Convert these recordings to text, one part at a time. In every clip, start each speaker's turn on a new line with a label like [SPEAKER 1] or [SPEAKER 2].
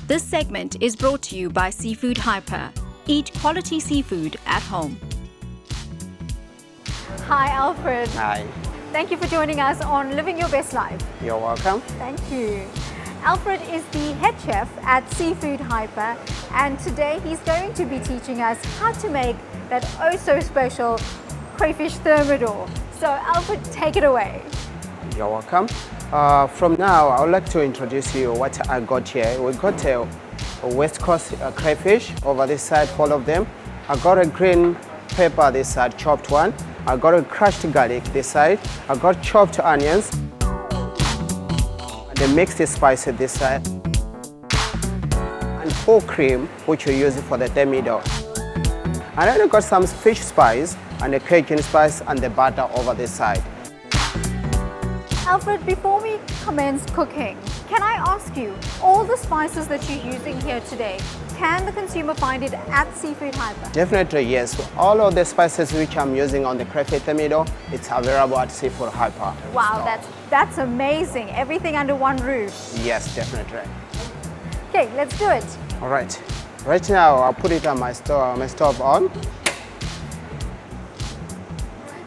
[SPEAKER 1] This segment is brought to you by Seafood Hyper. Eat quality seafood at home.
[SPEAKER 2] Hi, Alfred.
[SPEAKER 3] Hi.
[SPEAKER 2] Thank you for joining us on Living Your Best Life.
[SPEAKER 3] You're welcome.
[SPEAKER 2] Thank you. Alfred is the head chef at Seafood Hyper, and today he's going to be teaching us how to make that oh so special Crayfish Thermador. So Alfred, take it away.
[SPEAKER 3] You're welcome. From now, I would like to introduce you what I got here. We got a West Coast crayfish over this side, full of them. I got a green pepper this side, chopped one. I got a crushed garlic this side. I got chopped onions. And the mixed spices this side. And full cream, which we use for the Thermidor. And then I got some fish spice and the Cajun spice and the butter over this side.
[SPEAKER 2] Alfred, before we commence cooking, can I ask you, all the spices that you're using here today, can the consumer find it at Seafood Hyper?
[SPEAKER 3] Definitely, yes. All of the spices which I'm using on the Crayfish Thermador, it's available at Seafood Hyper.
[SPEAKER 2] Wow, that's amazing. Everything under one roof.
[SPEAKER 3] Yes, definitely.
[SPEAKER 2] Okay, let's do it.
[SPEAKER 3] All right. Right now, I'll put it on my stove on.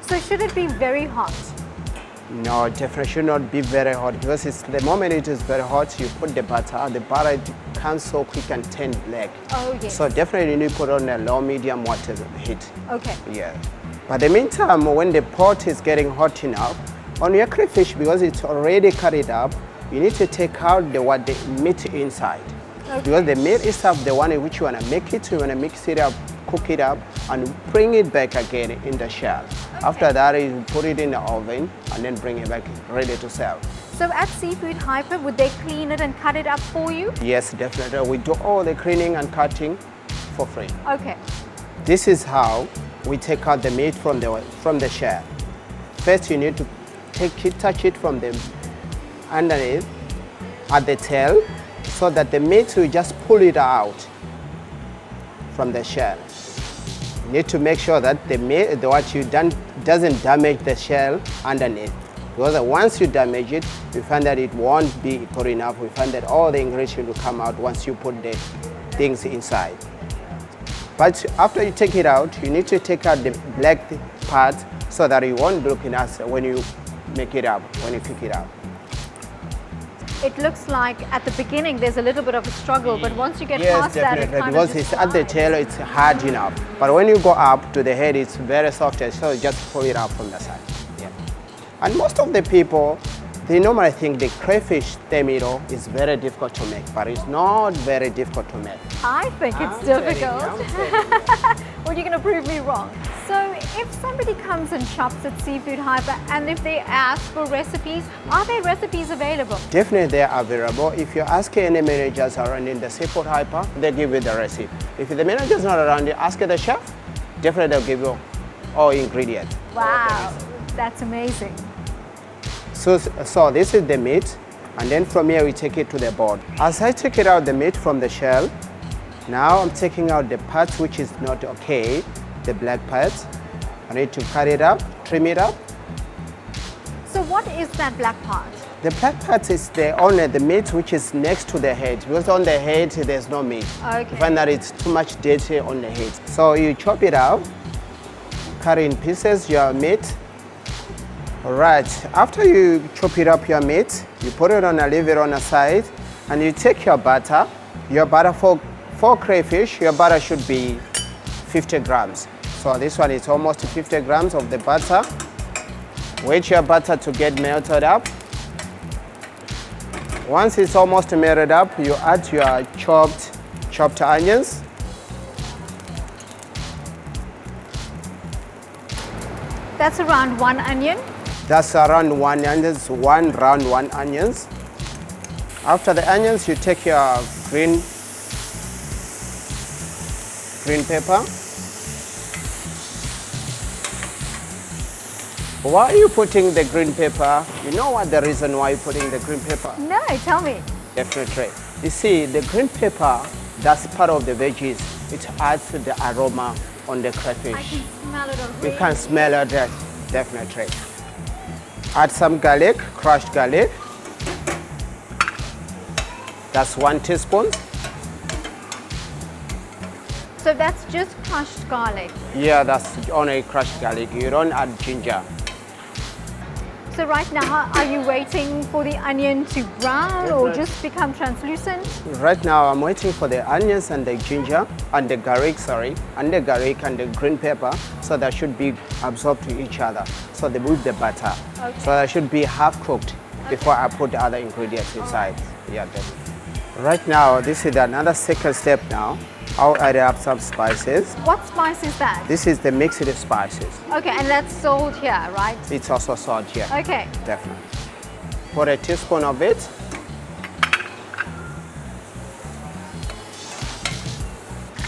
[SPEAKER 2] So should it be very hot?
[SPEAKER 3] No, definitely should not be very hot because it's, the moment it is very hot, you put the butter comes so quick and turn black.
[SPEAKER 2] Oh, yes.
[SPEAKER 3] So definitely you need to put on a low, medium water heat.
[SPEAKER 2] Okay.
[SPEAKER 3] Yeah. But in the meantime, when the pot is getting hot enough, on your crayfish, because it's already cut it up, you need to take out the meat inside.
[SPEAKER 2] Okay.
[SPEAKER 3] Because the meat is the one in which you want to make it, you want to mix it up, cook it up, and bring it back again in the shell. Okay. After that, you put it in the oven and then bring it back ready to serve.
[SPEAKER 2] So at Seafood Hyper, would they clean it and cut it up for you?
[SPEAKER 3] Yes, definitely. We do all the cleaning and cutting for free.
[SPEAKER 2] Okay.
[SPEAKER 3] This is how we take out the meat from the shell. First, you need to touch it from the underneath at the tail, so that the meat will just pull it out from the shell. You need to make sure that the meat, what you done, doesn't damage the shell underneath. Because once you damage it, we find that it won't be good enough. We find that all the ingredients will come out once you put the things inside. But after you take it out, you need to take out the black part so that it won't look nice when you make it up, when you cook it up.
[SPEAKER 2] It looks like at the beginning there's a little bit of a struggle, but once you get past that, it kind
[SPEAKER 3] because
[SPEAKER 2] of just
[SPEAKER 3] it's at the tail, it's hard enough. But when you go up to the head, it's very soft, so just pull it out from the side. Yeah. And most of the people, they normally think the Crayfish Thermidor is very difficult to make, but it's not very difficult to make.
[SPEAKER 2] I think it's difficult. Well, you're going to prove me wrong. So if somebody comes and shops at Seafood Hyper and if they ask for recipes, are there recipes available?
[SPEAKER 3] Definitely they are available. If you ask any managers around in the Seafood Hyper, they give you the recipe. If the manager is not around, you ask the chef, definitely they'll give you all ingredients.
[SPEAKER 2] Wow, that's amazing.
[SPEAKER 3] So this is the meat, and then from here we take it to the board. As I take it out the meat from the shell, now I'm taking out the parts which is not okay, the black parts. I need to cut it up, trim it up.
[SPEAKER 2] So what is that black part?
[SPEAKER 3] The black part is only the meat which is next to the head, because on the head there's no meat.
[SPEAKER 2] Okay.
[SPEAKER 3] You find that it's too much dirty on the head. So you chop it out, cut in pieces your meat. All right, after you chop it up your meat, you put it on leave it on the side, and you take your butter. Your butter for crayfish, your butter should be 50 grams. So this one is almost 50 grams of the butter. Wait your butter to get melted up. Once it's almost melted up, you add your chopped onions.
[SPEAKER 2] That's around 1 onion.
[SPEAKER 3] That's around 1 onion, round 1 onions. After the onions, you take your green pepper. Why are you putting the green pepper? You know what the reason why you're putting the green pepper?
[SPEAKER 2] No, tell me.
[SPEAKER 3] Definitely. You see, the green pepper, that's part of the veggies. It adds the aroma on the crayfish.
[SPEAKER 2] I can smell it already.
[SPEAKER 3] You can smell it, definitely. Add some garlic, crushed garlic. That's 1 teaspoon.
[SPEAKER 2] So that's just crushed garlic.
[SPEAKER 3] Yeah, that's only crushed garlic. You don't add ginger.
[SPEAKER 2] So right now, are you waiting for the onion to brown or just become translucent?
[SPEAKER 3] Right now, I'm waiting for the onions and the ginger and the garlic, and the green pepper, so that should be absorbed to each other. So they move the butter.
[SPEAKER 2] Okay.
[SPEAKER 3] So that should be half cooked before I put the other ingredients inside. Yeah, definitely. Right now, this is another second step now. I'll add up some spices.
[SPEAKER 2] What spice is that?
[SPEAKER 3] This is the mixed spices.
[SPEAKER 2] Okay, and that's salt here, right?
[SPEAKER 3] It's also salt here.
[SPEAKER 2] Okay.
[SPEAKER 3] Definitely. Put a teaspoon of it.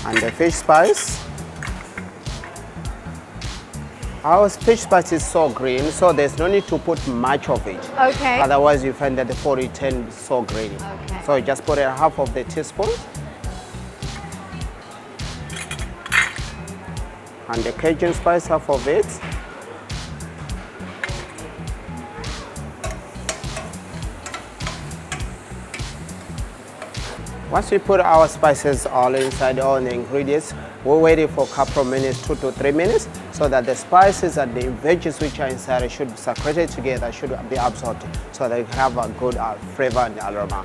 [SPEAKER 3] And the fish spice. Our fish spice is so green, so there's no need to put much of it.
[SPEAKER 2] Okay.
[SPEAKER 3] Otherwise, you find that the food it turns so green.
[SPEAKER 2] Okay.
[SPEAKER 3] So you just put a half of the teaspoon. And the Cajun spice, half of it. Once we put our spices all inside, all the ingredients, we'll wait it for a couple of minutes, 2 to 3 minutes, so that the spices and the veggies which are inside should be saturated together, should be absorbed, so that you have a good flavor and aroma.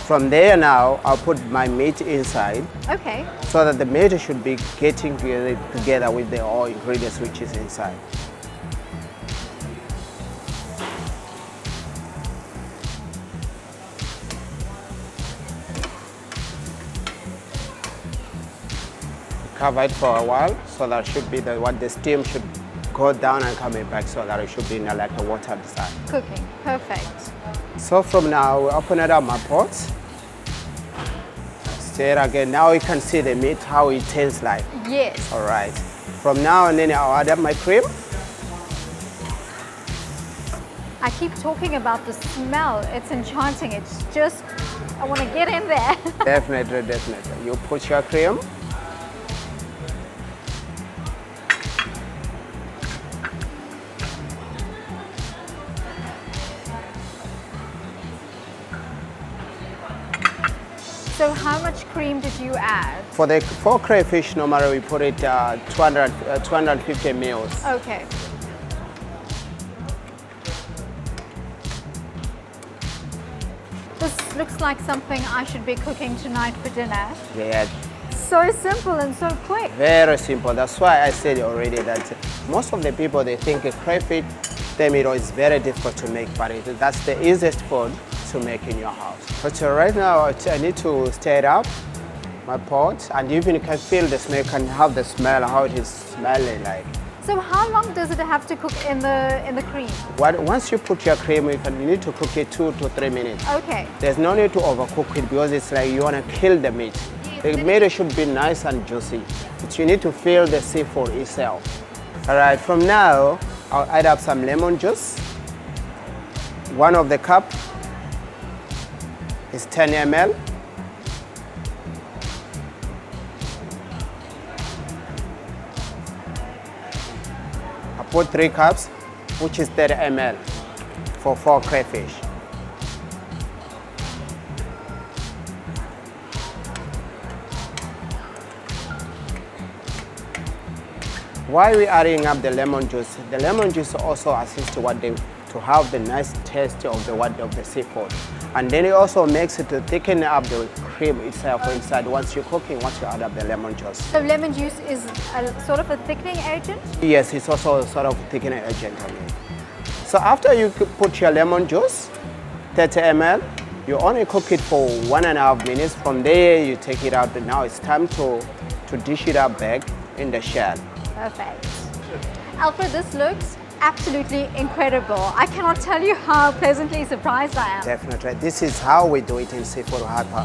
[SPEAKER 3] From there now, I'll put my meat inside.
[SPEAKER 2] Okay.
[SPEAKER 3] So that the meat should be getting together with the all ingredients which is inside. Cover it for a while, so that should be the steam should go down and coming back, so that it should be in like a water inside.
[SPEAKER 2] Cooking, perfect.
[SPEAKER 3] So from now, we open it up my pot. Stir it again. Now you can see the meat, how it tastes like.
[SPEAKER 2] Yes.
[SPEAKER 3] All right. From now and then, I'll add up my cream.
[SPEAKER 2] I keep talking about the smell. It's enchanting. It's just, I want to get in there.
[SPEAKER 3] Definitely, definitely. You put your cream.
[SPEAKER 2] So how much cream did you add?
[SPEAKER 3] For crayfish, normally we put it 250 mils.
[SPEAKER 2] Okay. This looks like something I should be cooking tonight for dinner.
[SPEAKER 3] Yeah,
[SPEAKER 2] So simple and so quick.
[SPEAKER 3] very simple. That's why I said already that most of the people, they think a crayfish Thermidor is very difficult to make, but that's the easiest food to make in your house. But right now, I need to stir it up, my pot, and even you can feel the smell, you can have the smell, how it is smelling like.
[SPEAKER 2] So how long does it have to cook in the cream?
[SPEAKER 3] Once you put your cream, you need to cook it 2 to 3 minutes.
[SPEAKER 2] Okay.
[SPEAKER 3] There's no need to overcook it because it's like you want to kill the meat. The meat should be nice and juicy, but you need to feel the seafood itself. All right, from now, I'll add up some lemon juice. 1 of the cup is 10 ml. I put 3 cups, which is 30 ml for 4 crayfish. Why we adding up the lemon juice? The lemon juice also assists to have the nice taste of the seafood, and then it also makes it to thicken up the cream itself inside. Once you're cooking, once you add up the lemon juice.
[SPEAKER 2] So lemon juice is a sort of a thickening agent?
[SPEAKER 3] Yes, it's also a sort of thickening agent on it. So after you put your lemon juice, 30 ml, you only cook it for 1.5 minutes. From there, you take it out, and now it's time to dish it up back in the shell.
[SPEAKER 2] Perfect. Alfred, this looks absolutely incredible. I cannot tell you how pleasantly surprised I am.
[SPEAKER 3] Definitely. This is how we do it in Seafood Hyper.